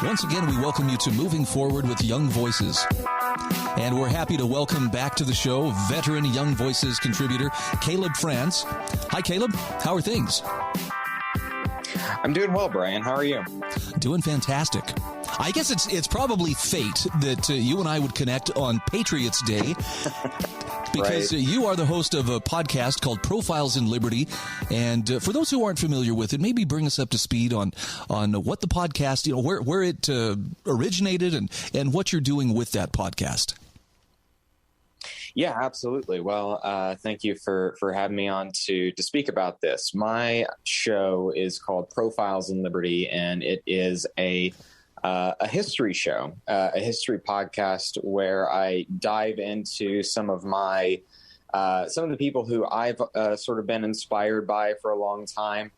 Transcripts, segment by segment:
Once again, we welcome you to Moving Forward with Young Voices. And we're happy to welcome back to the show veteran Young Voices contributor, Caleb Franz. Hi, Caleb. How are things? I'm doing well, Brian. How are you? Doing fantastic. I guess it's probably fate that you and I would connect on Patriots Day. Because you are the host of a podcast called Profiles in Liberty. And for those who aren't familiar with it, maybe bring us up to speed on what the podcast, where it originated and what you're doing with that podcast. Yeah, absolutely. Well, thank you for having me on to speak about this. My show is called Profiles in Liberty, and it is a history show, a history podcast where I dive into some of the people who I've sort of been inspired by for a long time,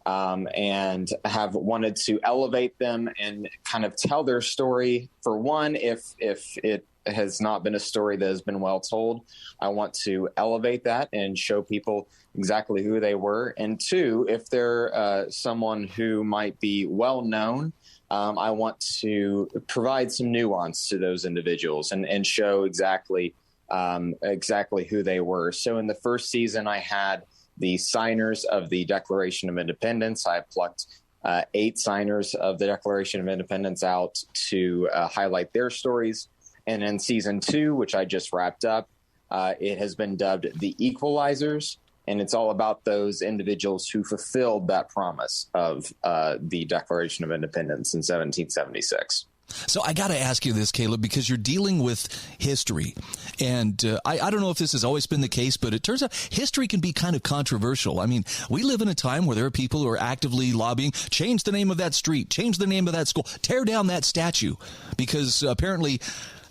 and have wanted to elevate them and kind of tell their story. For one, if it has not been a story that has been well told, I want to elevate that and show people exactly who they were. And two, if they're someone who might be well known, I want to provide some nuance to those individuals and show exactly who they were. So in the first season, I had the signers of the Declaration of Independence. I plucked 8 signers of the Declaration of Independence out to highlight their stories. And in season 2, which I just wrapped up, it has been dubbed the Equalizers. And it's all about those individuals who fulfilled that promise of the Declaration of Independence in 1776. So I got to ask you this, Caleb, because you're dealing with history. And I don't know if this has always been the case, but it turns out history can be kind of controversial. I mean, we live in a time where there are people who are actively lobbying, change the name of that street, change the name of that school, tear down that statue, because apparently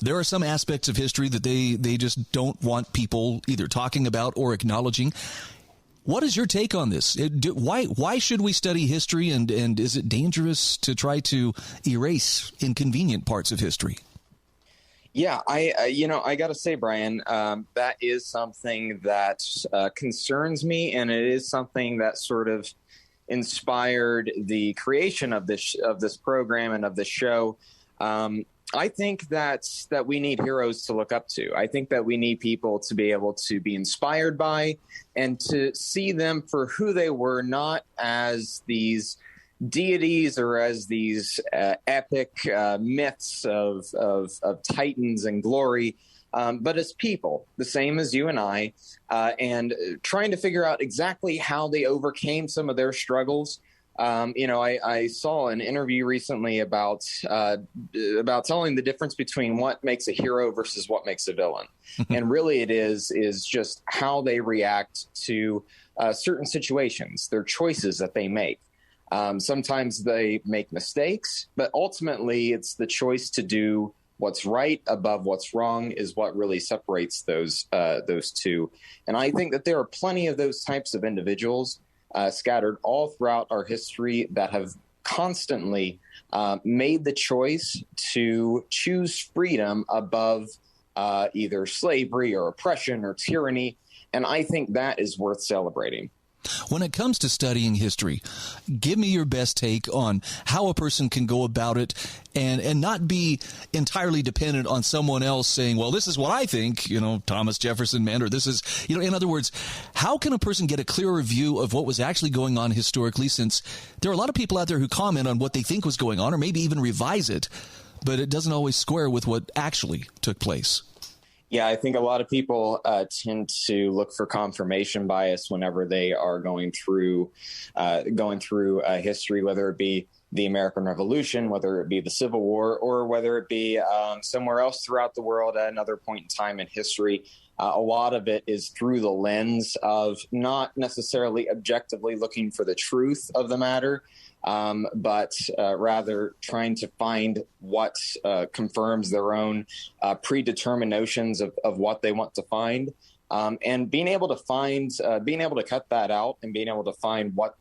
there are some aspects of history that they just don't want people either talking about or acknowledging. What is your take on this? Why should we study history, and is it dangerous to try to erase inconvenient parts of history? Yeah, I got to say, Brian, that is something that concerns me, and it is something that sort of inspired the creation of this program and of this show. I think that we need heroes to look up to. I think that we need people to be able to be inspired by and to see them for who they were, not as these deities or as these epic myths of titans and glory, but as people, the same as you and I, and trying to figure out exactly how they overcame some of their struggles. I saw an interview recently about telling the difference between what makes a hero versus what makes a villain. And really it is just how they react to certain situations, their choices that they make. Sometimes they make mistakes, but ultimately it's the choice to do what's right above what's wrong is what really separates those two. And I think that there are plenty of those types of individuals scattered all throughout our history that have constantly made the choice to choose freedom above either slavery or oppression or tyranny. And I think that is worth celebrating. When it comes to studying history, give me your best take on how a person can go about it and not be entirely dependent on someone else saying, well, this is what I think, Thomas Jefferson meant, or this is, in other words, how can a person get a clearer view of what was actually going on historically, since there are a lot of people out there who comment on what they think was going on or maybe even revise it, but it doesn't always square with what actually took place. Yeah, I think a lot of people tend to look for confirmation bias whenever they are going through history, whether it be the American Revolution, whether it be the Civil War, or whether it be somewhere else throughout the world at another point in time in history. A lot of it is through the lens of not necessarily objectively looking for the truth of the matter, but rather trying to find what confirms their own predetermined notions of what they want to find, and being able to cut that out and being able to find what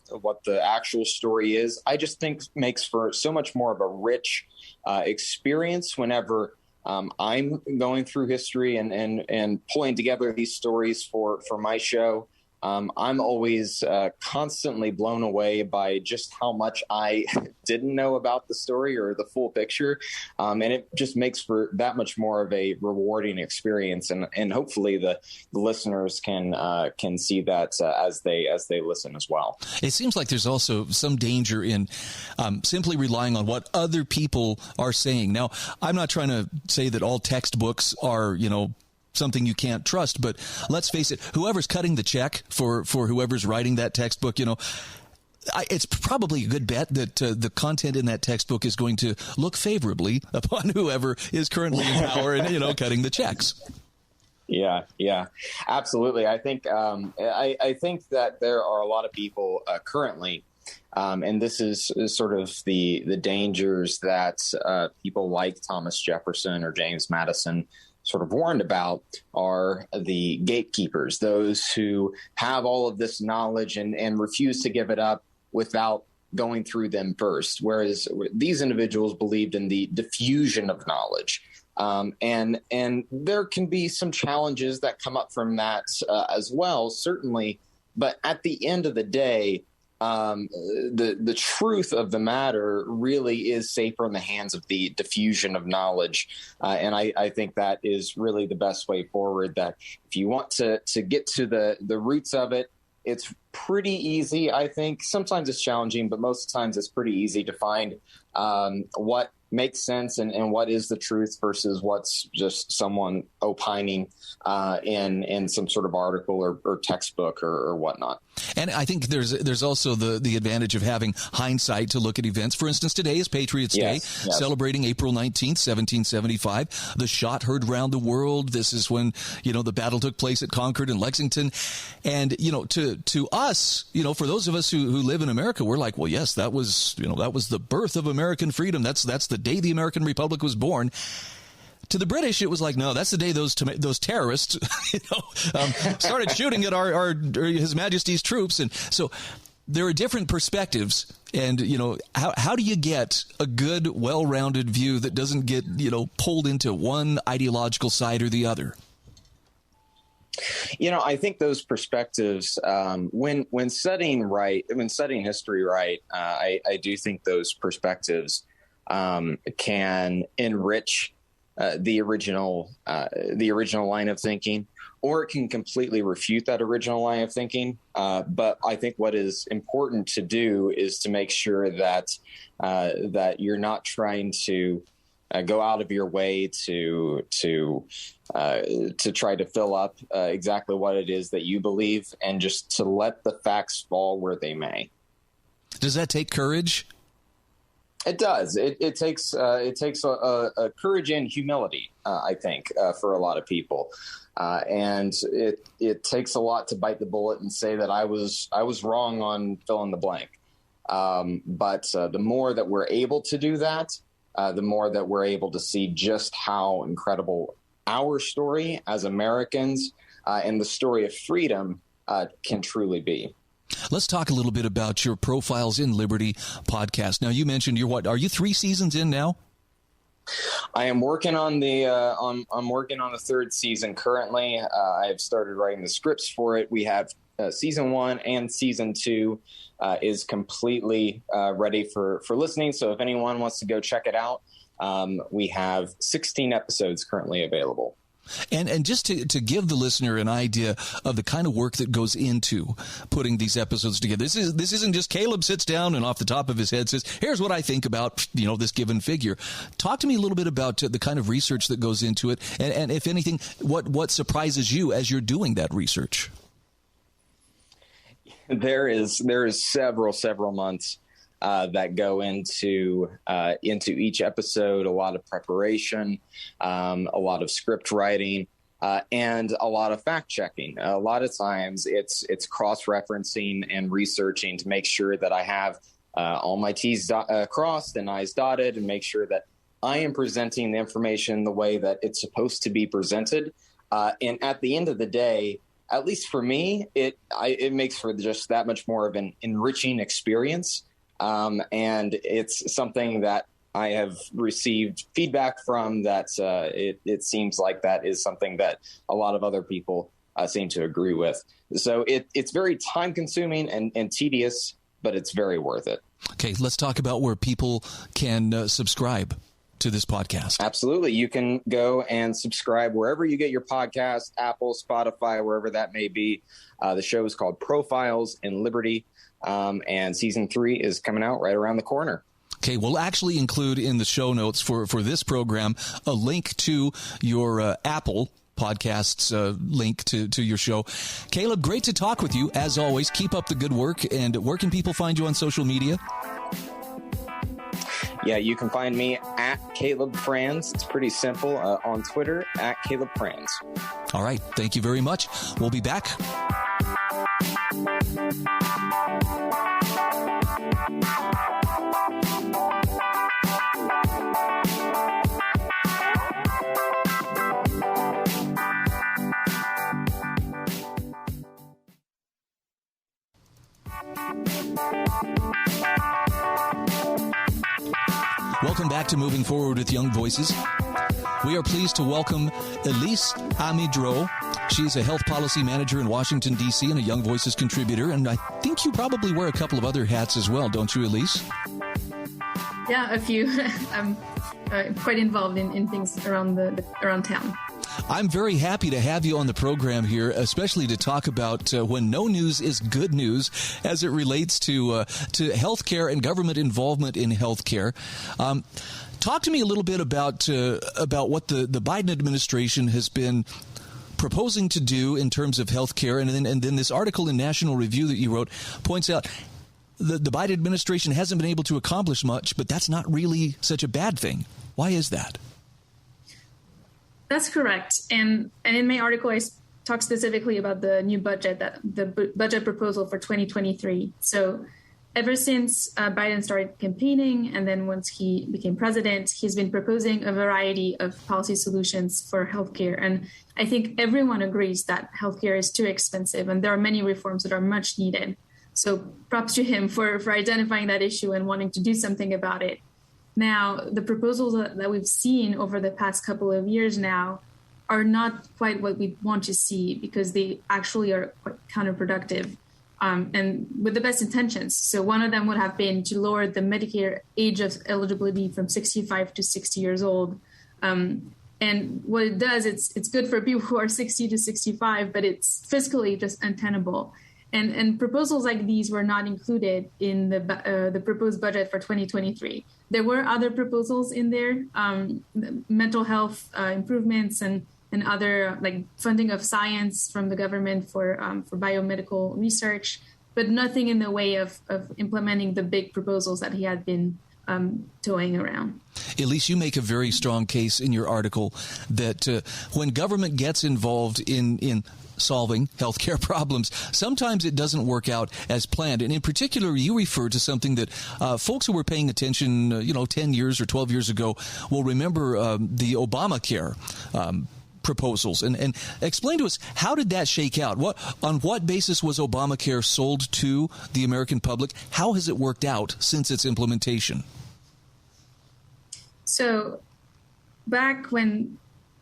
the actual story is, I just think makes for so much more of a rich experience whenever I'm going through history and pulling together these stories for my show. I'm always constantly blown away by just how much I didn't know about the story or the full picture. And it just makes for that much more of a rewarding experience. And hopefully the listeners can see that as they listen as well. It seems like there's also some danger in simply relying on what other people are saying. Now, I'm not trying to say that all textbooks are, something you can't trust, but let's face it, whoever's cutting the check for whoever's writing that textbook, it's probably a good bet that the content in that textbook is going to look favorably upon whoever is currently in power and, cutting the checks. Yeah, absolutely. I think I think that there are a lot of people currently, and this is sort of the dangers that people like Thomas Jefferson or James Madison sort of warned about, are the gatekeepers, those who have all of this knowledge and refuse to give it up without going through them first. Whereas these individuals believed in the diffusion of knowledge. And there can be some challenges that come up from that as well, certainly. But at the end of the day, the truth of the matter really is safer in the hands of the diffusion of knowledge. And I think that is really the best way forward, that if you want to get to the roots of it, it's pretty easy. I think sometimes it's challenging, but most times it's pretty easy to find what makes sense and what is the truth versus what's just someone opining in some sort of article or textbook or whatnot. And I think there's also the advantage of having hindsight to look at events. For instance, today is Patriots Day, celebrating April 19th, 1775. The shot heard round the world. This is when, the battle took place at Concord and Lexington. And, to us, for those of us who live in America, we're like, well, yes, that was the birth of American freedom. That's the day the American Republic was born. To the British, it was like, no, that's the day those terrorists, started shooting at our His Majesty's troops. And so there are different perspectives. And, how do you get a good, well-rounded view that doesn't get, pulled into one ideological side or the other? I think those perspectives, when studying history right, I do think those perspectives can enrich the original line of thinking, or it can completely refute that original line of thinking. But I think what is important to do is to make sure that you're not trying to go out of your way to try to fill up exactly what it is that you believe, and just to let the facts fall where they may. Does that take courage? It does. It takes a courage and humility, I think, for a lot of people, and it takes a lot to bite the bullet and say that I was wrong on fill in the blank. But the more that we're able to do that, the more that we're able to see just how incredible our story as Americans and the story of freedom can truly be. Let's talk a little bit about your Profiles in Liberty podcast. Now, you mentioned are you 3 seasons in now? I am working on I'm working on the 3rd season currently. I've started writing the scripts for it. We have season 1 and season 2 is completely ready for listening. So if anyone wants to go check it out, we have 16 episodes currently available. And just to give the listener an idea of the kind of work that goes into putting these episodes together, this isn't just Caleb sits down and off the top of his head says, here's what I think about, this given figure. Talk to me a little bit about the kind of research that goes into it. And if anything, what surprises you as you're doing that research? There is several months that go into each episode, a lot of preparation, a lot of script writing, and a lot of fact checking. A lot of times it's cross-referencing and researching to make sure that I have all my T's crossed and I's dotted, and make sure that I am presenting the information the way that it's supposed to be presented. And at the end of the day, at least for me, it makes for just that much more of an enriching experience. And it's something that I have received feedback from, that it seems like that is something that a lot of other people seem to agree with. So it's very time consuming and tedious, but it's very worth it. Okay, let's talk about where people can subscribe to this podcast. Absolutely. You can go and subscribe wherever you get your podcast, Apple, Spotify, wherever that may be. The show is called Profiles in Liberty, and season 3 is coming out right around the corner. Okay, we'll actually include in the show notes for this program a link to your Apple Podcasts link to your show. Caleb, great to talk with you. As always, keep up the good work. And where can people find you on social media? Yeah, you can find me at Caleb Franz. It's pretty simple. On Twitter, at Caleb Franz. All right. Thank you very much. We'll be back. Welcome back to Moving Forward with Young Voices. We are pleased to welcome Elise Amez-Droz. She's a health policy manager in Washington, D.C. and a Young Voices contributor. And I think you probably wear a couple of other hats as well, don't you, Elise? Yeah, a few. I'm quite involved in things around town. I'm very happy to have you on the program here, especially to talk about when no news is good news as it relates to healthcare and government involvement in healthcare. Talk to me a little bit about what the Biden administration has been proposing to do in terms of healthcare, and then this article in National Review that you wrote points out the Biden administration hasn't been able to accomplish much, but that's not really such a bad thing. Why is that? That's correct. And in my article, I talk specifically about the new budget, the budget proposal for 2023. So ever since Biden started campaigning, and then once he became president, he's been proposing a variety of policy solutions for healthcare. And I think everyone agrees that healthcare is too expensive, and there are many reforms that are much needed. So props to him for identifying that issue and wanting to do something about it. Now, the proposals that we've seen over the past couple of years now are not quite what we want to see, because they actually are quite counterproductive and with the best intentions. So one of them would have been to lower the Medicare age of eligibility from 65 to 60 years old. And what it does, it's good for people who are 60 to 65, but it's fiscally just untenable. And proposals like these were not included in the proposed budget for 2023. There were other proposals in there, mental health improvements and other like funding of science from the government for biomedical research, but nothing in the way of implementing the big proposals that he had been toying around. Elise, you make a very strong case in your article that when government gets involved in solving healthcare problems, sometimes it doesn't work out as planned. And in particular, you refer to something that folks who were paying attention, 10 years or 12 years ago will remember the Obamacare proposals. And explain to us, how did that shake out? On what basis was Obamacare sold to the American public? How has it worked out since its implementation? So back when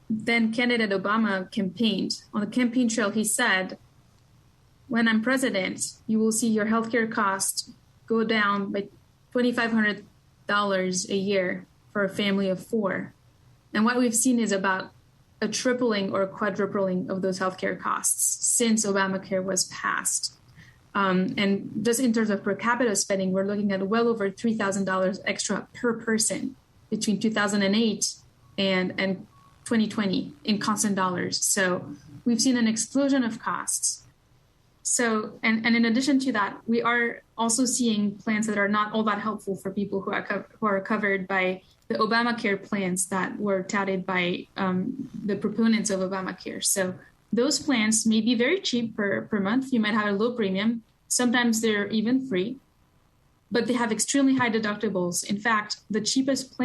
then candidate Obama campaigned, on the campaign trail, he said, when I'm president, you will see your healthcare costs go down by $2,500 a year for a family of 4. And what we've seen is about a tripling or quadrupling of those healthcare costs since Obamacare was passed. And just in terms of per capita spending, we're looking at well over $3,000 extra per person between 2008 and 2020 in constant dollars. So we've seen an explosion of costs. So, and in addition to that, we are also seeing plans that are not all that helpful for people who are covered by the Obamacare plans that were touted by the proponents of Obamacare. So those plans may be very cheap per month. You might have a low premium. Sometimes they're even free, but they have extremely high deductibles. In fact, the cheapest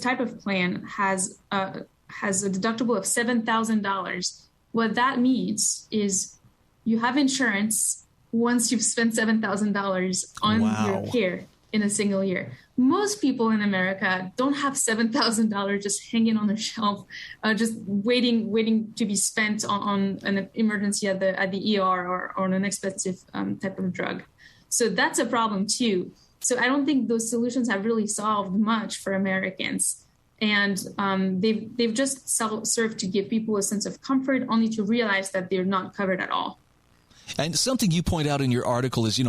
type of plan has a deductible of $7,000. What that means is you have insurance once you've spent $7,000 on your care. in a single year. Most people in America don't have $7,000 just hanging on a shelf, just waiting to be spent on an emergency at the ER or on an expensive type of drug. So that's a problem too. So I don't think those solutions have really solved much for Americans. And they've just served to give people a sense of comfort, only to realize that they're not covered at all. And something you point out in your article is,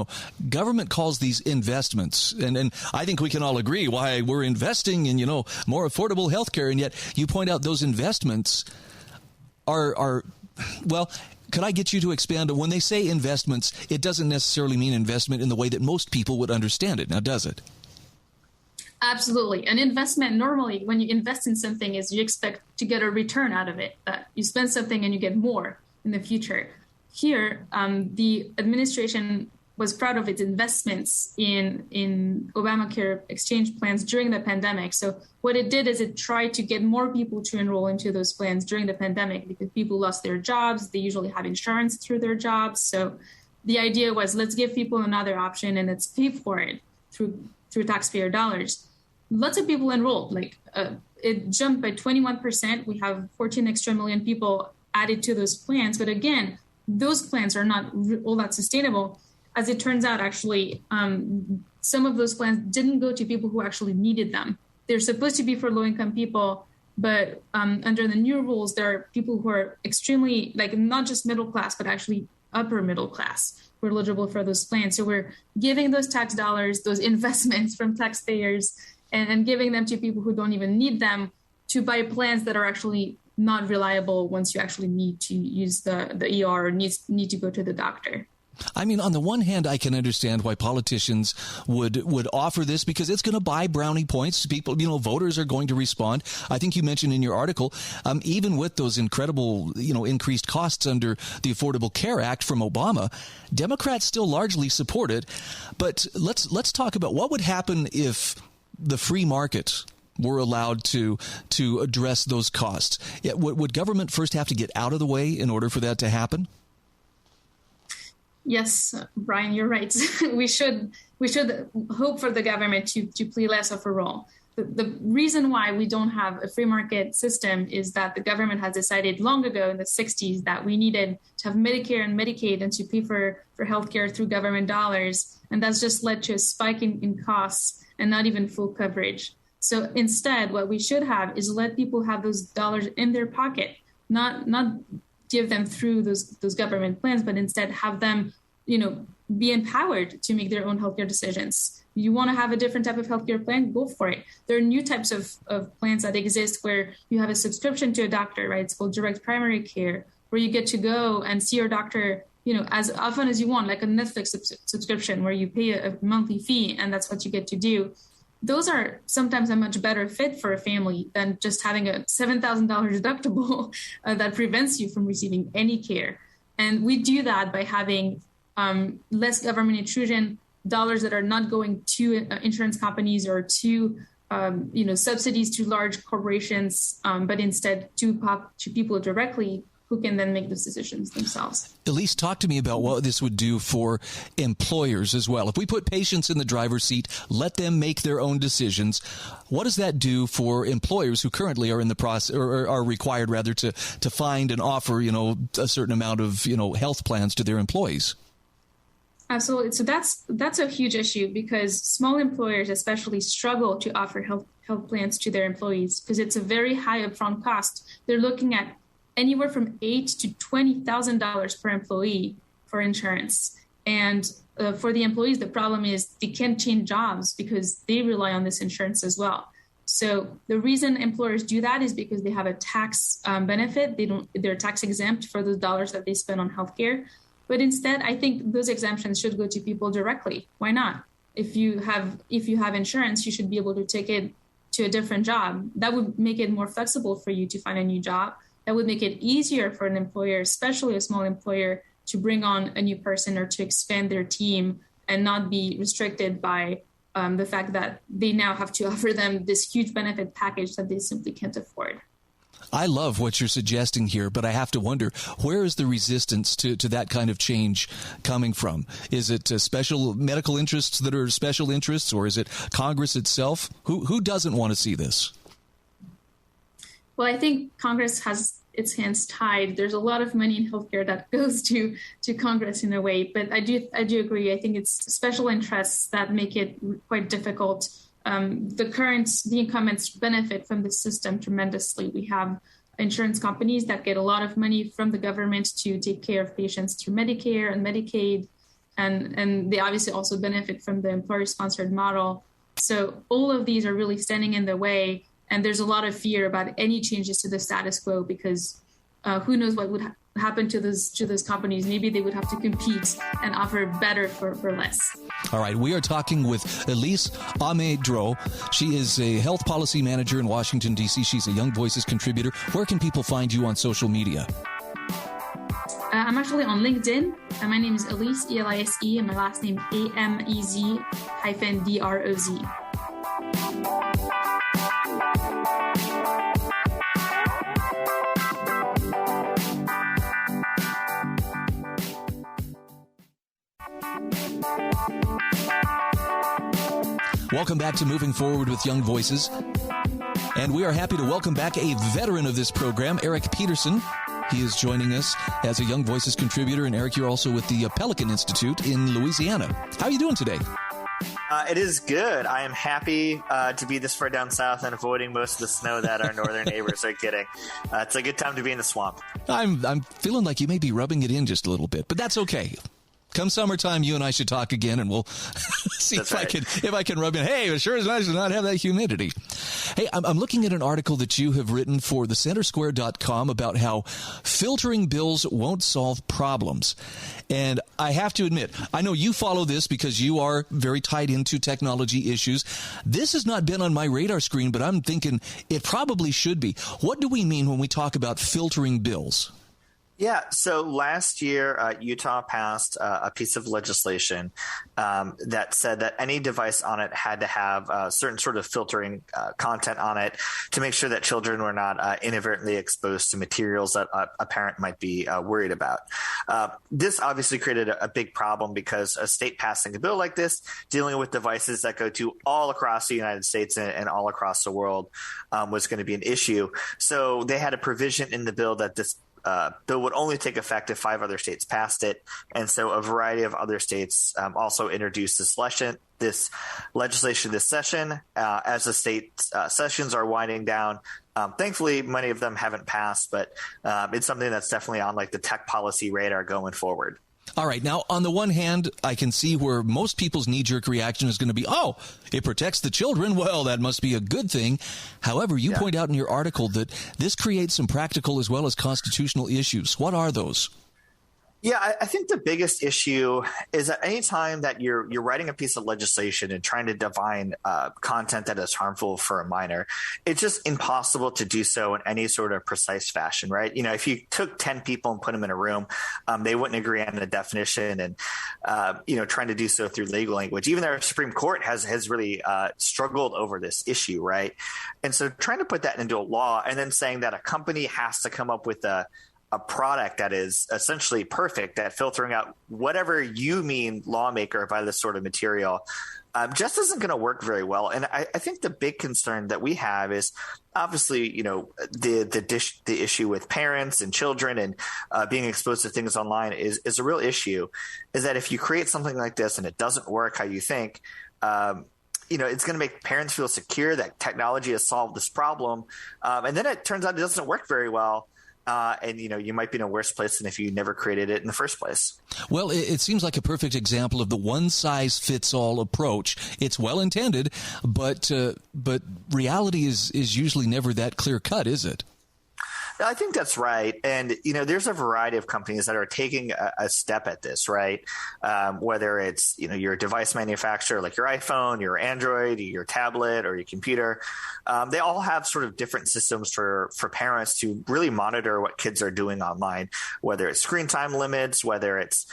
government calls these investments. And I think we can all agree why we're investing in, more affordable health care. And yet you point out those investments are well, could I get you to expand on when they say investments, it doesn't necessarily mean investment in the way that most people would understand it. Now, does it? Absolutely. An investment, normally, when you invest in something, is you expect to get a return out of it. That you spend something and you get more in the future. Here, the administration was proud of its investments in Obamacare exchange plans during the pandemic. So what it did is it tried to get more people to enroll into those plans during the pandemic, because people lost their jobs. They usually have insurance through their jobs. So the idea was, let's give people another option and let's pay for it through taxpayer dollars. Lots of people enrolled. It jumped by 21%. We have 14 extra million people added to those plans. But again, those plans are not all that sustainable. As it turns out, actually, some of those plans didn't go to people who actually needed them. They're supposed to be for low-income people, but under the new rules, there are people who are extremely, not just middle class, but actually upper middle class who are eligible for those plans. So we're giving those tax dollars, those investments from taxpayers, and giving them to people who don't even need them to buy plans that are actually not reliable once you actually need to use the ER or need to go to the doctor. I mean, on the one hand, I can understand why politicians would offer this, because it's going to buy brownie points. People, voters are going to respond. I think you mentioned in your article, even with those incredible, increased costs under the Affordable Care Act from Obama, Democrats still largely support it. But let's talk about what would happen if the free market were allowed to address those costs. Would government first have to get out of the way in order for that to happen? Yes, Brian, you're right. We should hope for the government to play less of a role. The reason why we don't have a free market system is that the government has decided long ago in the 60s that we needed to have Medicare and Medicaid and to pay for healthcare through government dollars. And that's just led to a spike in costs and not even full coverage. So instead, what we should have is let people have those dollars in their pocket, not give them through those government plans, but instead have them, be empowered to make their own healthcare decisions. You want to have a different type of healthcare plan? Go for it. There are new types of plans that exist where you have a subscription to a doctor, right? It's called direct primary care, where you get to go and see your doctor, as often as you want, like a Netflix subscription where you pay a monthly fee and that's what you get to do. Those are sometimes a much better fit for a family than just having a $7,000 deductible that prevents you from receiving any care. And we do that by having less government intrusion, dollars that are not going to insurance companies or to subsidies to large corporations, but instead to people directly, who can then make those decisions themselves. Elise, talk to me about what this would do for employers as well. If we put patients in the driver's seat, let them make their own decisions, what does that do for employers who currently are in the process, or are required rather to find and offer, a certain amount of, health plans to their employees? Absolutely. So that's a huge issue, because small employers especially struggle to offer health plans to their employees because it's a very high upfront cost. They're looking at anywhere from $8,000 to $20,000 per employee for insurance. And for the employees, the problem is they can't change jobs because they rely on this insurance as well. So the reason employers do that is because they have a tax benefit. They're tax exempt for those dollars that they spend on healthcare. But instead, I think those exemptions should go to people directly. Why not? If you have insurance, you should be able to take it to a different job. That would make it more flexible for you to find a new job. That would make it easier for an employer, especially a small employer, to bring on a new person or to expand their team and not be restricted by the fact that they now have to offer them this huge benefit package that they simply can't afford. I love what you're suggesting here, but I have to wonder, where is the resistance to that kind of change coming from? Is it special medical interests that are special interests, or is it Congress itself? Who doesn't want to see this? Well, I think Congress has its hands tied. There's a lot of money in healthcare that goes to Congress in a way, but I do agree. I think it's special interests that make it quite difficult. The incumbents benefit from the system tremendously. We have insurance companies that get a lot of money from the government to take care of patients through Medicare and Medicaid, and they obviously also benefit from the employer-sponsored model. So all of these are really standing in the way, and there's a lot of fear about any changes to the status quo because who knows what would happen to those companies. Maybe they would have to compete and offer better for less. All right, we are talking with Elise Amez-Droz. She is a health policy manager in Washington, D.C. She's a Young Voices contributor. Where can people find you on social media? I'm actually on LinkedIn. My name is Elise, E-L-I-S-E, and my last name Amez-Droz. Welcome back to Moving Forward with Young Voices. And we are happy to welcome back a veteran of this program, Eric Peterson. He is joining us as a Young Voices contributor. And Eric, you're also with the Pelican Institute in Louisiana. How are you doing today? It is good. I am happy to be this far down south and avoiding most of the snow that our northern neighbors are getting. It's a good time to be in the swamp. I'm feeling like you may be rubbing it in just a little bit, but that's okay. Come summertime, you and I should talk again, and we'll see if I can rub in. Hey, it sure is nice to not have that humidity. Hey, I'm looking at an article that you have written for thecentersquare.com about how filtering bills won't solve problems. And I have to admit, I know you follow this because you are very tied into technology issues. This has not been on my radar screen, but I'm thinking it probably should be. What do we mean when we talk about filtering bills? Yeah. So last year, Utah passed a piece of legislation that said that any device on it had to have certain sort of filtering content on it to make sure that children were not inadvertently exposed to materials that a parent might be worried about. This obviously created a big problem because a state passing a bill like this, dealing with devices that go to all across the United States and all across the world, was going to be an issue. So they had a provision in the bill that this bill would only take effect if 5 other states passed it. And so a variety of other states also introduced this legislation this session. As the state sessions are winding down, thankfully, many of them haven't passed, but it's something that's definitely on like the tech policy radar going forward. All right. Now, on the one hand, I can see where most people's knee-jerk reaction is going to be, oh, it protects the children. Well, that must be a good thing. However, you point out in your article that this creates some practical as well as constitutional issues. What are those? Yeah, I think the biggest issue is that any time that you're writing a piece of legislation and trying to define content that is harmful for a minor, it's just impossible to do so in any sort of precise fashion, right? You know, if you took 10 people and put them in a room, they wouldn't agree on a definition, and trying to do so through legal language. Even our Supreme Court has really struggled over this issue, right? And so trying to put that into a law and then saying that a company has to come up with a product that is essentially perfect at filtering out whatever you mean lawmaker by this sort of material just isn't going to work very well. And I think the big concern that we have is obviously, the issue with parents and children and being exposed to things online is a real issue, is that if you create something like this and it doesn't work how you think, it's going to make parents feel secure that technology has solved this problem. And then it turns out it doesn't work very well. And you might be in a worse place than if you never created it in the first place. Well, it seems like a perfect example of the one-size-fits-all approach. It's well-intended, but reality is usually never that clear-cut, is it? I think that's right. And, there's a variety of companies that are taking a step at this, right? Whether it's, your device manufacturer, like your iPhone, your Android, your tablet, or your computer. They all have sort of different systems for parents to really monitor what kids are doing online, whether it's screen time limits, whether it's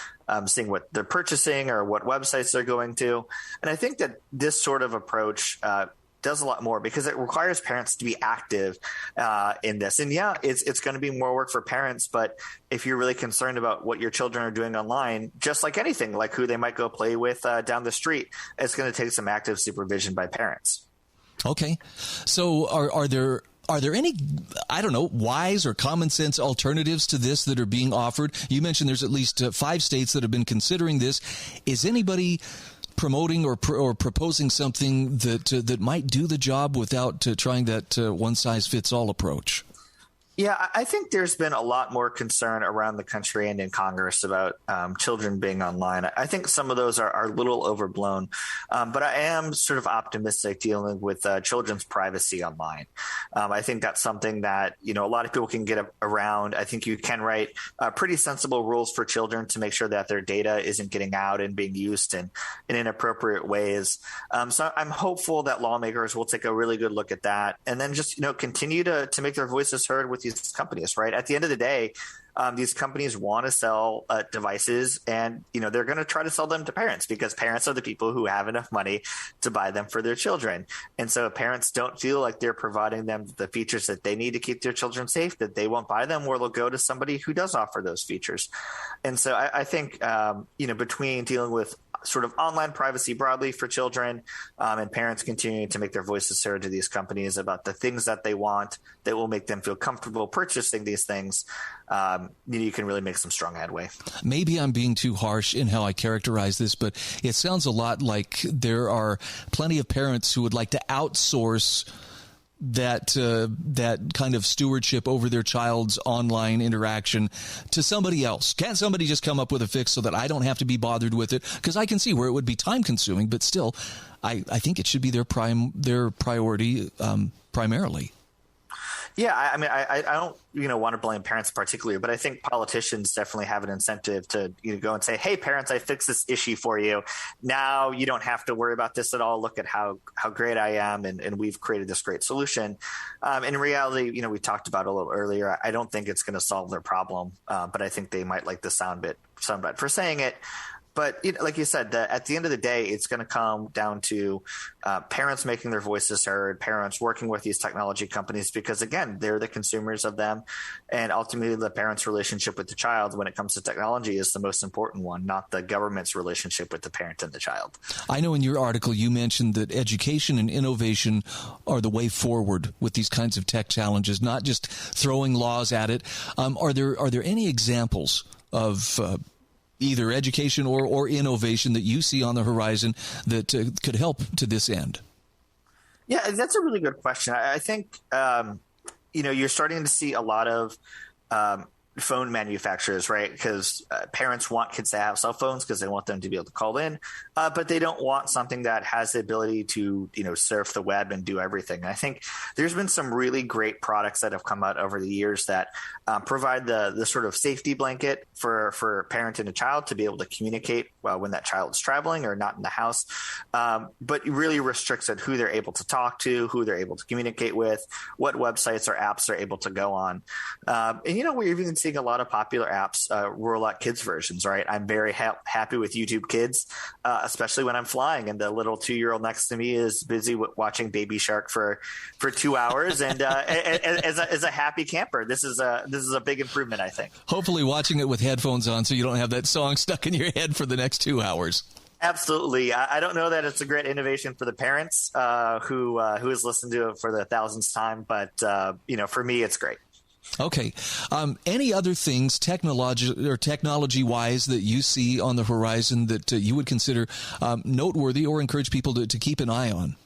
seeing what they're purchasing or what websites they're going to. And I think that this sort of approach does a lot more because it requires parents to be active in this. And yeah, it's going to be more work for parents. But if you're really concerned about what your children are doing online, just like anything, like who they might go play with down the street, it's going to take some active supervision by parents. Okay. So are there any, I don't know, wise or common sense alternatives to this that are being offered? You mentioned there's at least 5 states that have been considering this. Is anybody promoting or proposing something that might do the job without trying that one-size-fits-all approach? Yeah, I think there's been a lot more concern around the country and in Congress about children being online. I think some of those are a little overblown, but I am sort of optimistic dealing with children's privacy online. I think that's something that, a lot of people can get around. I think you can write pretty sensible rules for children to make sure that their data isn't getting out and being used in inappropriate ways. So I'm hopeful that lawmakers will take a really good look at that and then just, continue to make their voices heard with these companies, right? At the end of the day, these companies want to sell devices and, they're going to try to sell them to parents because parents are the people who have enough money to buy them for their children. And so if parents don't feel like they're providing them the features that they need to keep their children safe, that they won't buy them, or they'll go to somebody who does offer those features. And so I think, between dealing with sort of online privacy broadly for children and parents continuing to make their voices heard to these companies about the things that they want that will make them feel comfortable purchasing these things, you can really make some strong headway. Maybe I'm being too harsh in how I characterize this, but it sounds a lot like there are plenty of parents who would like to outsource that kind of stewardship over their child's online interaction to somebody else. Can't somebody just come up with a fix so that I don't have to be bothered with it? Because I can see where it would be time consuming, but still, I think it should be their priority primarily. Yeah, I mean, I don't, want to blame parents particularly, but I think politicians definitely have an incentive to go and say, hey, parents, I fixed this issue for you. Now you don't have to worry about this at all. Look at how great I am. And we've created this great solution. In reality, we talked about a little earlier. I don't think it's going to solve their problem, but I think they might like the soundbite for saying it. But like you said, at the end of the day, it's going to come down to parents making their voices heard, parents working with these technology companies, because, again, they're the consumers of them. And ultimately, the parent's relationship with the child when it comes to technology is the most important one, not the government's relationship with the parent and the child. I know in your article you mentioned that education and innovation are the way forward with these kinds of tech challenges, not just throwing laws at it. Are there any examples of either education or innovation that you see on the horizon that could help to this end? Yeah, that's a really good question. I think, you're starting to see a lot of phone manufacturers, right? Because parents want kids to have cell phones because they want them to be able to call in, but they don't want something that has the ability to, surf the web and do everything. And I think there's been some really great products that have come out over the years that provide the sort of safety blanket for a parent and a child to be able to communicate when that child is traveling or not in the house, but really restricts on who they're able to talk to, who they're able to communicate with, what websites or apps they're able to go on. And, we're even seeing a lot of popular apps roll out kids versions, right? I'm very happy with YouTube Kids, especially when I'm flying and the little 2-year-old next to me is busy watching Baby Shark for 2 hours. And as a happy camper, this is a big improvement, I think. Hopefully watching it with headphones on so you don't have that song stuck in your head for the next 2 hours. Absolutely. I don't know that it's a great innovation for the parents who has listened to it for the 1000th time, but for me, it's great. Okay. Any other things technology-wise that you see on the horizon that you would consider noteworthy or encourage people to keep an eye on?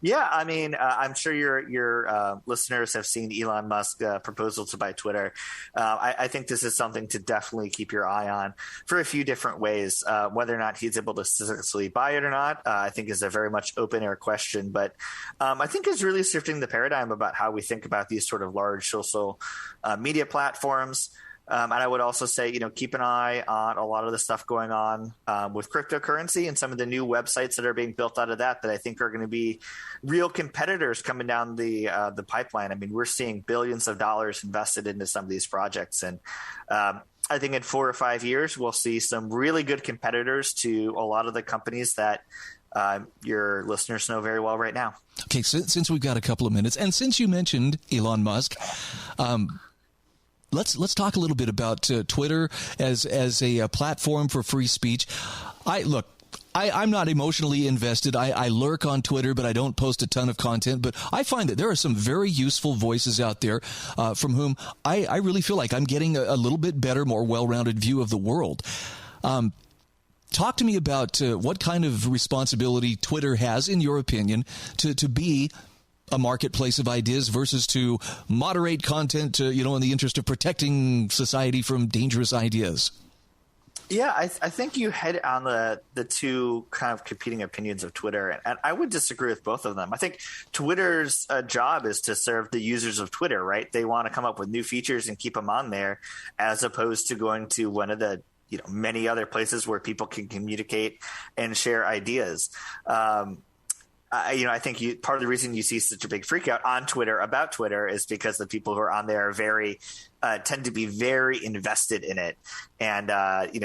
Yeah, I mean, I'm sure your listeners have seen Elon Musk's proposal to buy Twitter. I think this is something to definitely keep your eye on for a few different ways. Whether or not he's able to successfully buy it or not, I think is a very much open-air question. But I think it's really shifting the paradigm about how we think about these sort of large social media platforms. And I would also say, keep an eye on a lot of the stuff going on with cryptocurrency and some of the new websites that are being built out of that I think are going to be real competitors coming down the pipeline. I mean, we're seeing billions of dollars invested into some of these projects. And I think in 4 or 5 years, we'll see some really good competitors to a lot of the companies that your listeners know very well right now. Okay, since we've got a couple of minutes, and since you mentioned Elon Musk, let's talk a little bit about Twitter as a platform for free speech. I'm not emotionally invested. I lurk on Twitter, but I don't post a ton of content. But I find that there are some very useful voices out there from whom I really feel like I'm getting a little bit better, more well-rounded view of the world. Talk to me about what kind of responsibility Twitter has, in your opinion, to be a marketplace of ideas versus to moderate content, in the interest of protecting society from dangerous ideas. Yeah, I think you hit on the two kind of competing opinions of Twitter, and I would disagree with both of them. I think Twitter's job is to serve the users of Twitter, right? They want to come up with new features and keep them on there, as opposed to going to one of the many other places where people can communicate and share ideas. I think part of the reason you see such a big freak out on Twitter about Twitter is because the people who are on there are tend to be very invested in it. And,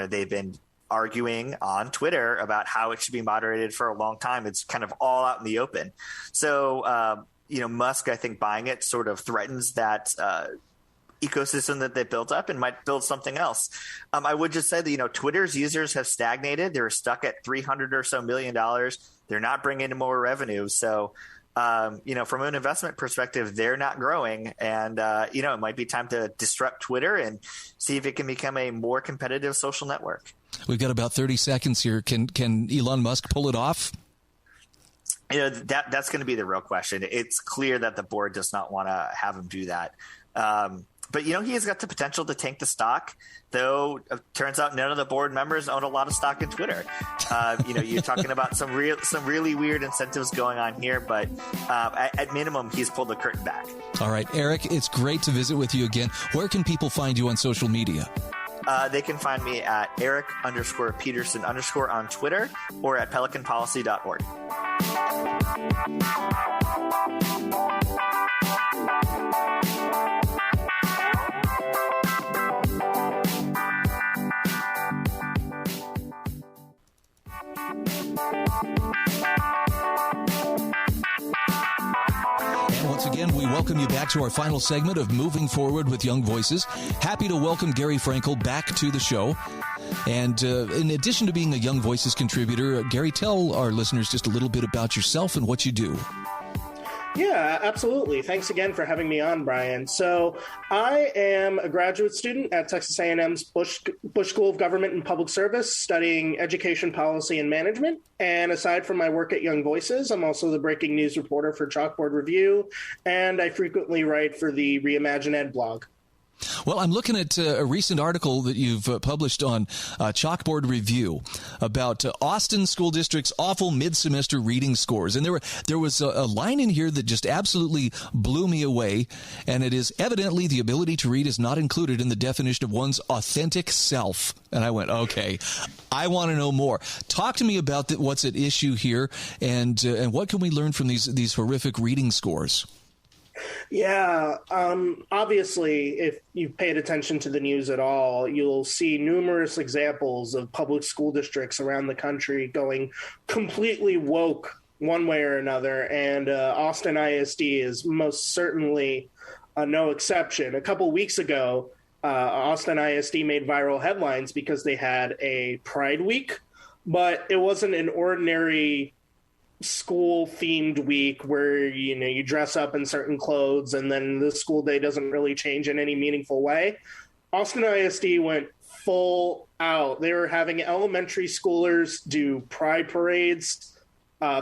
they've been arguing on Twitter about how it should be moderated for a long time. It's kind of all out in the open. So, Musk, I think, buying it sort of threatens that ecosystem that they built up and might build something else. I would just say that, Twitter's users have stagnated. They're stuck at $300 or so million. They're not bringing in more revenue. So, from an investment perspective, they're not growing. And, it might be time to disrupt Twitter and see if it can become a more competitive social network. We've got about 30 seconds here. Can Elon Musk pull it off? That's going to be the real question. It's clear that the board does not want to have him do that. But, he has got the potential to tank the stock, though it turns out none of the board members own a lot of stock in Twitter. You're talking about some really weird incentives going on here, but at minimum, he's pulled the curtain back. All right, Eric, it's great to visit with you again. Where can people find you on social media? They can find me at Eric_Peterson_ on Twitter or at pelicanpolicy.org. And once again, we welcome you back to our final segment of Moving Forward with Young Voices. Happy to welcome Gary Frankel back to the show. And in addition to being a Young Voices contributor, Gary, tell our listeners just a little bit about yourself and what you do. Yeah, absolutely. Thanks again for having me on, Brian. So I am a graduate student at Texas A&M's Bush School of Government and Public Service, studying education policy and management. And aside from my work at Young Voices, I'm also the breaking news reporter for Chalkboard Review, and I frequently write for the Reimagine Ed blog. Well, I'm looking at a recent article that you've published on Chalkboard Review about Austin School District's awful mid-semester reading scores. And there was a line in here that just absolutely blew me away, and it is evidently the ability to read is not included in the definition of one's authentic self. And I went, okay, I want to know more. Talk to me about what's at issue here, and what can we learn from these horrific reading scores? Yeah, obviously, if you've paid attention to the news at all, you'll see numerous examples of public school districts around the country going completely woke one way or another, and Austin ISD is most certainly no exception. A couple weeks ago, Austin ISD made viral headlines because they had a Pride Week, but it wasn't an ordinary school themed week where you dress up in certain clothes and then the school day doesn't really change in any meaningful way. Austin ISD went full out. They were having elementary schoolers do pride parades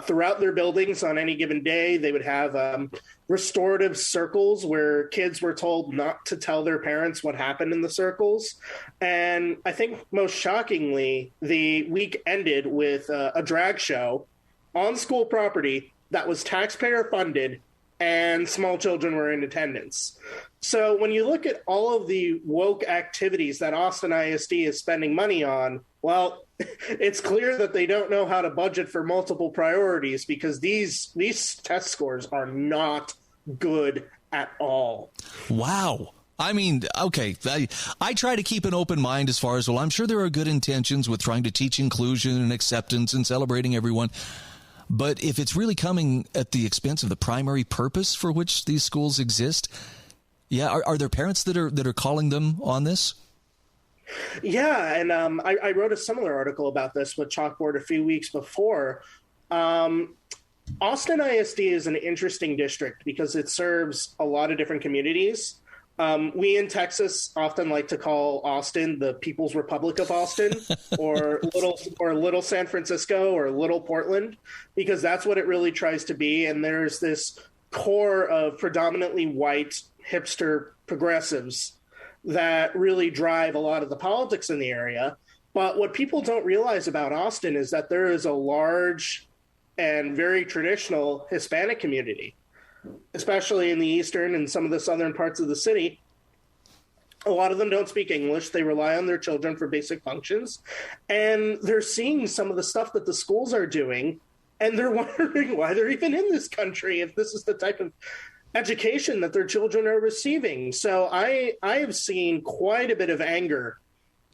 throughout their buildings on any given day. They would have restorative circles where kids were told not to tell their parents what happened in the circles. And I think most shockingly, the week ended with a drag show on school property that was taxpayer funded, and small children were in attendance. So when you look at all of the woke activities that Austin ISD is spending money on, well, it's clear that they don't know how to budget for multiple priorities, because these test scores are not good at all. Wow. I mean, okay, I try to keep an open mind as far as, well, I'm sure there are good intentions with trying to teach inclusion and acceptance and celebrating everyone. But if it's really coming at the expense of the primary purpose for which these schools exist, are there parents that are calling them on this? Yeah, and I wrote a similar article about this with Chalkboard a few weeks before. Austin ISD is an interesting district because it serves a lot of different communities. We in Texas often like to call Austin the People's Republic of Austin or little San Francisco or little Portland, because that's what it really tries to be. And there's this core of predominantly white hipster progressives that really drive a lot of the politics in the area. But what people don't realize about Austin is that there is a large and very traditional Hispanic community, especially in the eastern and some of the southern parts of the city. A lot of them don't speak English. They rely on their children for basic functions. And they're seeing some of the stuff that the schools are doing, and they're wondering why they're even in this country if this is the type of education that their children are receiving. So I have seen quite a bit of anger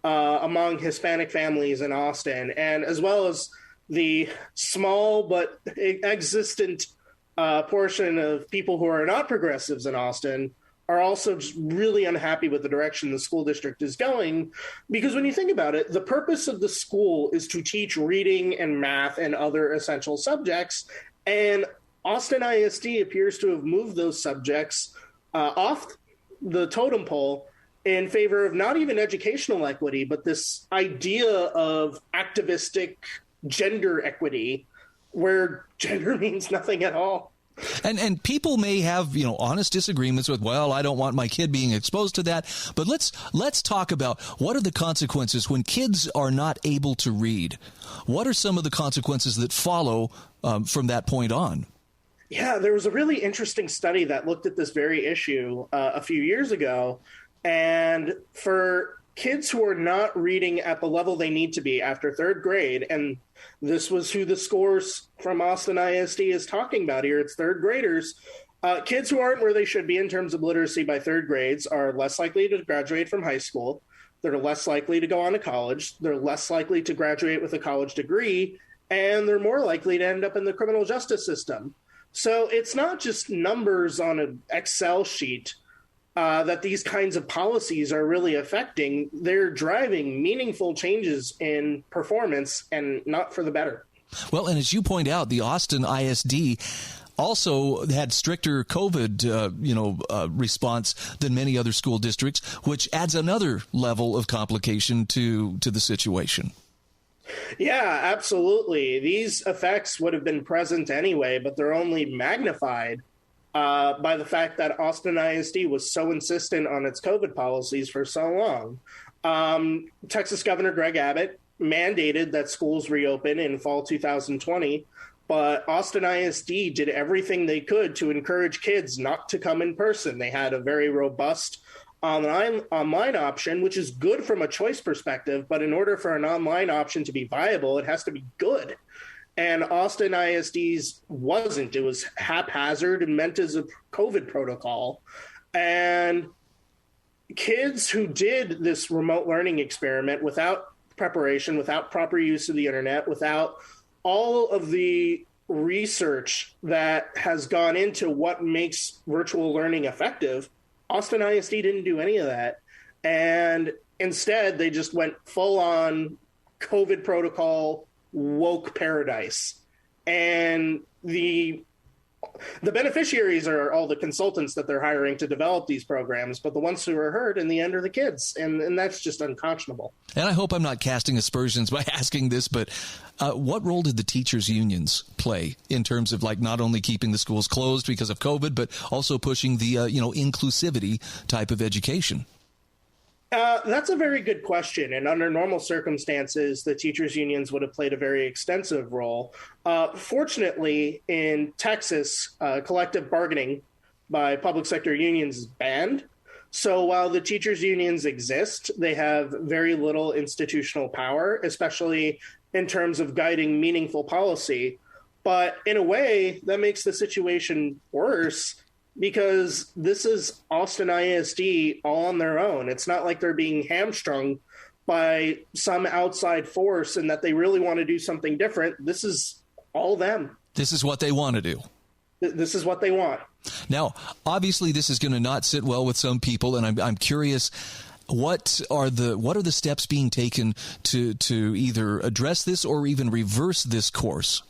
among Hispanic families in Austin, and as well as the small but existent portion of people who are not progressives in Austin are also just really unhappy with the direction the school district is going. Because when you think about it, the purpose of the school is to teach reading and math and other essential subjects. And Austin ISD appears to have moved those subjects off the totem pole in favor of not even educational equity, but this idea of activistic gender equity, where gender means nothing at all. And people may have, honest disagreements with, well, I don't want my kid being exposed to that. But let's talk about what are the consequences when kids are not able to read. What are some of the consequences that follow from that point on? Yeah, there was a really interesting study that looked at this very issue a few years ago. And for kids who are not reading at the level they need to be after third grade, and this was who the scores from Austin ISD is talking about here, it's third graders, kids who aren't where they should be in terms of literacy by third grades are less likely to graduate from high school. They're less likely to go on to college. They're less likely to graduate with a college degree, and they're more likely to end up in the criminal justice system. So it's not just numbers on an Excel sheet that these kinds of policies are really affecting. They're driving meaningful changes in performance, and not for the better. Well, and as you point out, the Austin ISD also had stricter COVID, response than many other school districts, which adds another level of complication to the situation. Yeah, absolutely. These effects would have been present anyway, but they're only magnified by the fact that Austin ISD was so insistent on its COVID policies for so long. Texas Governor Greg Abbott mandated that schools reopen in fall 2020, but Austin ISD did everything they could to encourage kids not to come in person. They had a very robust online option, which is good from a choice perspective, but in order for an online option to be viable, it has to be good. And Austin ISD's wasn't. It was haphazard and meant as a COVID protocol. And kids who did this remote learning experiment without preparation, without proper use of the internet, without all of the research that has gone into what makes virtual learning effective, Austin ISD didn't do any of that. And instead, they just went full on COVID protocol, woke paradise. And the beneficiaries are all the consultants that they're hiring to develop these programs, but the ones who are hurt in the end are the kids. And that's just unconscionable. And I hope I'm not casting aspersions by asking this, but what role did the teachers' unions play in terms of not only keeping the schools closed because of COVID, but also pushing the, inclusivity type of education? That's a very good question. And under normal circumstances, the teachers' unions would have played a very extensive role. Fortunately, in Texas, collective bargaining by public sector unions is banned. So while the teachers' unions exist, they have very little institutional power, especially in terms of guiding meaningful policy. But in a way, that makes the situation worse, because this is Austin ISD all on their own. It's not like they're being hamstrung by some outside force and that they really want to do something different. This is all them. This is what they want to do. This is what they want. Now, obviously, this is going to not sit well with some people, and I'm curious, what are the steps being taken to either address this or even reverse this course?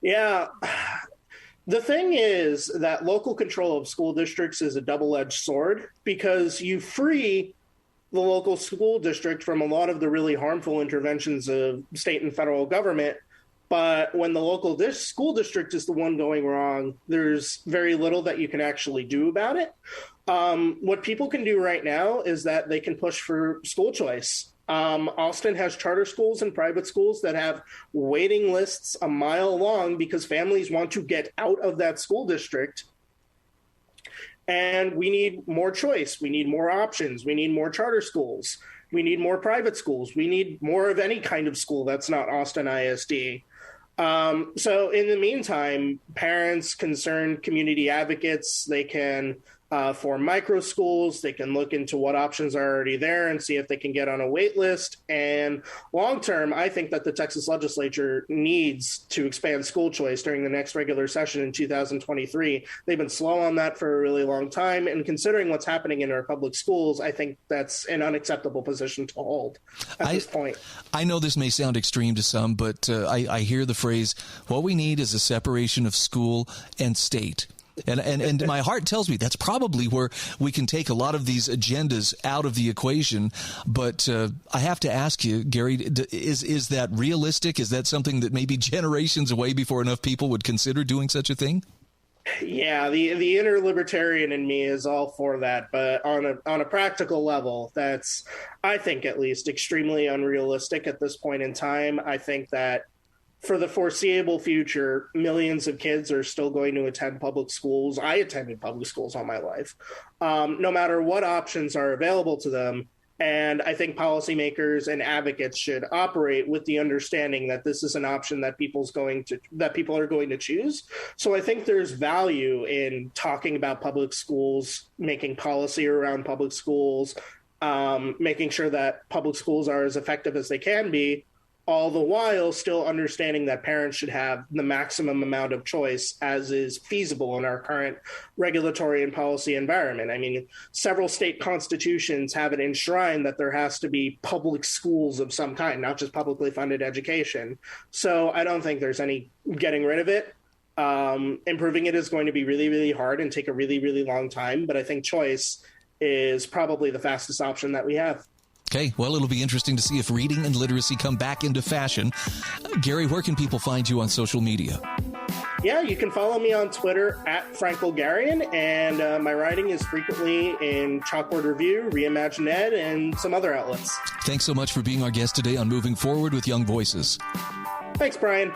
Yeah. The thing is that local control of school districts is a double-edged sword, because you free the local school district from a lot of the really harmful interventions of state and federal government. But when the local school district is the one going wrong, there's very little that you can actually do about it. What people can do right now is that they can push for school choice. Austin has charter schools and private schools that have waiting lists a mile long because families want to get out of that school district. And we need more choice. We need more options. We need more charter schools. We need more private schools. We need more of any kind of school that's not Austin ISD. So in the meantime, parents, concerned community advocates, they can form micro schools. They can look into what options are already there and see if they can get on a wait list. And long term, I think that the Texas legislature needs to expand school choice during the next regular session in 2023. They've been slow on that for a really long time. And considering what's happening in our public schools, I think that's an unacceptable position to hold at this point. I know this may sound extreme to some, but I hear the phrase, what we need is a separation of school and state. And my heart tells me that's probably where we can take a lot of these agendas out of the equation. But I have to ask you, Gary, is that realistic? Is that something that maybe generations away before enough people would consider doing such a thing? Yeah, the inner libertarian in me is all for that. But on a practical level, that's, I think at least, extremely unrealistic at this point in time. I think that for the foreseeable future, millions of kids are still going to attend public schools. I attended public schools all my life, no matter what options are available to them. And I think policymakers and advocates should operate with the understanding that this is an option that people are going to choose. So I think there's value in talking about public schools, making policy around public schools, making sure that public schools are as effective as they can be, all the while still understanding that parents should have the maximum amount of choice as is feasible in our current regulatory and policy environment. I mean, several state constitutions have it enshrined that there has to be public schools of some kind, not just publicly funded education. So I don't think there's any getting rid of it. Improving it is going to be really, really hard and take a really, really long time. But I think choice is probably the fastest option that we have. Okay, well, it'll be interesting to see if reading and literacy come back into fashion. Gary, where can people find you on social media? Yeah, you can follow me on Twitter at Frankel, and my writing is frequently in Chalkboard Review, Reimagine Ed, and some other outlets. Thanks so much for being our guest today on Moving Forward with Young Voices. Thanks, Brian.